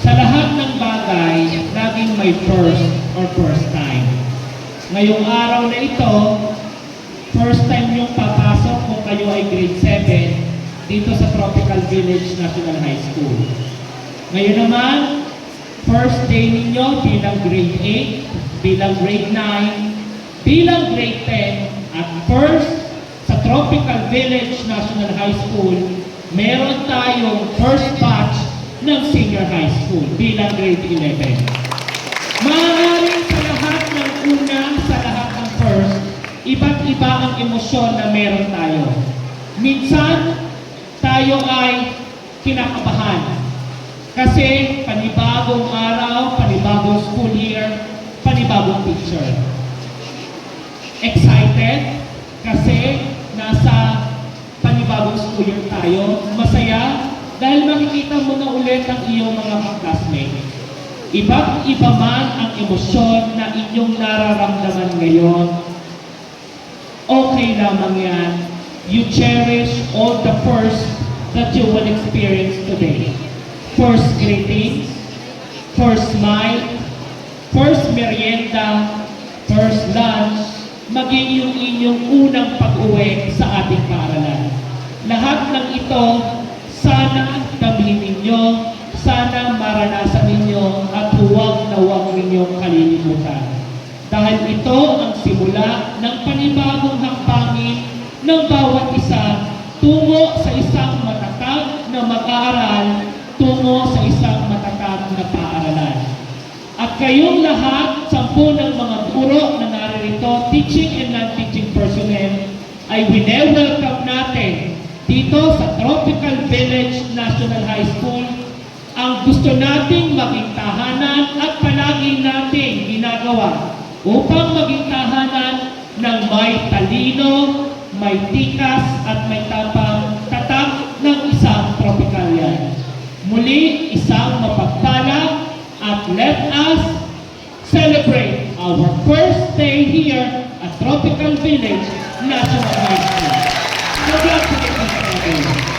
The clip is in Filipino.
Sa lahat ng bagay, laging may first or first time. Ngayong araw na ito, first time yung papasok kung kayo ay grade 7 dito sa Tropical Village National High School. Ngayon naman, first day ninyo bilang grade 8, bilang grade 9, bilang grade 10, at first sa Tropical Village National High School, meron tayong first batch ng senior high school bilang grade 11. Maaaring sa lahat ng una, sa lahat ng first, iba't iba ang emosyon na meron tayo. Minsan, tayo ay kinakabahan. Kasi panibagong araw, panibagong school year, panibagong teacher. Excited kasi nasa panibagong school year tayo. Masaya dahil makikita mo na ulit ang iyong mga classmates. Iba't iba man ang emosyon na inyong nararamdaman ngayon, okay lamang yan. You cherish all the first that you will experience today. First greetings, first smile, first merienda, first lunch, maging yung inyong unang pag-uwi sa ating paaralan. Lahat ng ito, sana damhin ninyo, sana maranasan ninyo, at huwag na huwag ninyong kalilimutan. Dahil ito ang simula ng panibagong hakbangin ng bawat isa tungo sa isang matatag na mag-aaral, tungo sa isang matatag na paaralan. At kayong lahat, 10 ng mga guro na naririto, teaching and non-teaching personnel, ay wine-welcome natin dito sa Tropical Village National High School. Ang gusto nating maging tahanan at palagi nating ginagawa upang maging tahanan ng may talino, may tikas at may tapang tatak ng isang tropicalian. Muli, isang mapagpala, at let us celebrate our first day here at Tropical Village National High School. Congratulations, everyone.